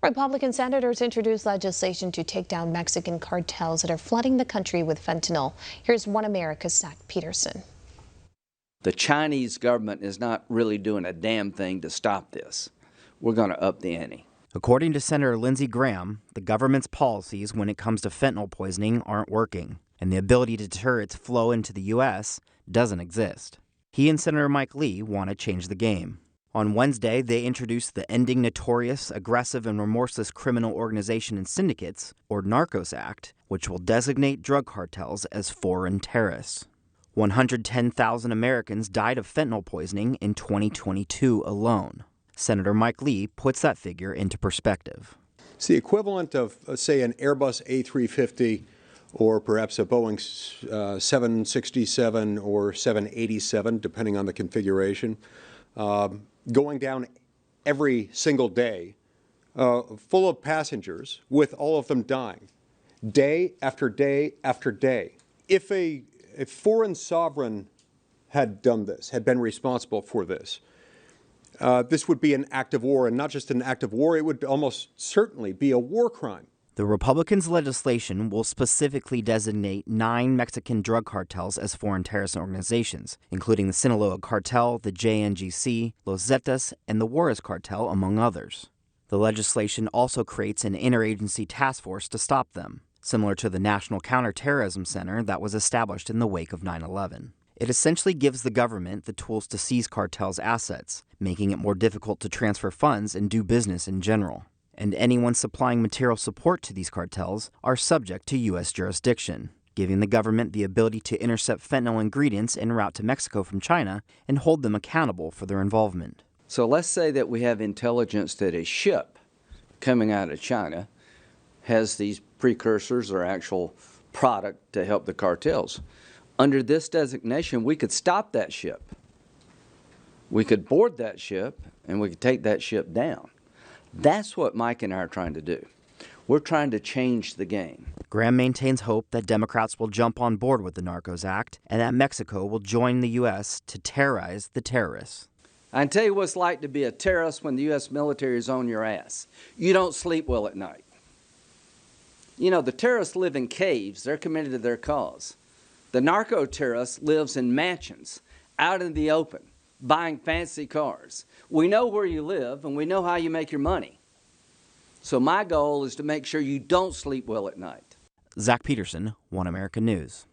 Republican senators introduced legislation to take down Mexican cartels that are flooding the country with fentanyl. Here's One America's Zach Peterson. The Chinese government is not really doing a damn thing to stop this. We're going to up the ante. According to Senator Lindsey Graham, the government's policies when it comes to fentanyl poisoning aren't working, and the ability to deter its flow into the U.S. doesn't exist. He and Senator Mike Lee want to change the game. On Wednesday, they introduced the Ending Notorious, Aggressive, and Remorseless Criminal Organization and Syndicates, or N.A.R.C.O.S Act, which will designate drug cartels as foreign terrorists. 110,000 Americans died of fentanyl poisoning in 2022 alone. Senator Mike Lee puts that figure into perspective. It's the equivalent of, say, an Airbus A350 or perhaps a Boeing 767 or 787, depending on the configuration, going down every single day, full of passengers, with all of them dying, day after day after day. If a foreign sovereign had done this, had been responsible for this, this would be an act of war, and not just an act of war, it would almost certainly be a war crime. The Republicans' legislation will specifically designate 9 Mexican drug cartels as foreign terrorist organizations, including the Sinaloa Cartel, the JNGC, Los Zetas, and the Juarez Cartel, among others. The legislation also creates an interagency task force to stop them, similar to the National Counterterrorism Center that was established in the wake of 9/11. It essentially gives the government the tools to seize cartels' assets, making it more difficult to transfer funds and do business in general. And anyone supplying material support to these cartels are subject to U.S. jurisdiction, giving the government the ability to intercept fentanyl ingredients en route to Mexico from China and hold them accountable for their involvement. So let's say that we have intelligence that a ship coming out of China has these precursors or actual product to help the cartels. Under this designation, we could stop that ship. We could board that ship, and we could take that ship down. That's what Mike and I are trying to do. We're trying to change the game. Graham maintains hope that Democrats will jump on board with the N.A.R.C.O.S Act and that Mexico will join the U.S. to terrorize the terrorists. I can tell you what it's like to be a terrorist when the U.S. military is on your ass. You don't sleep well at night. You know, the terrorists live in caves. They're committed to their cause. The narco-terrorist lives in mansions, out in the open, buying fancy cars. We know where you live, and we know how you make your money. So my goal is to make sure you don't sleep well at night. Zach Peterson, One America News.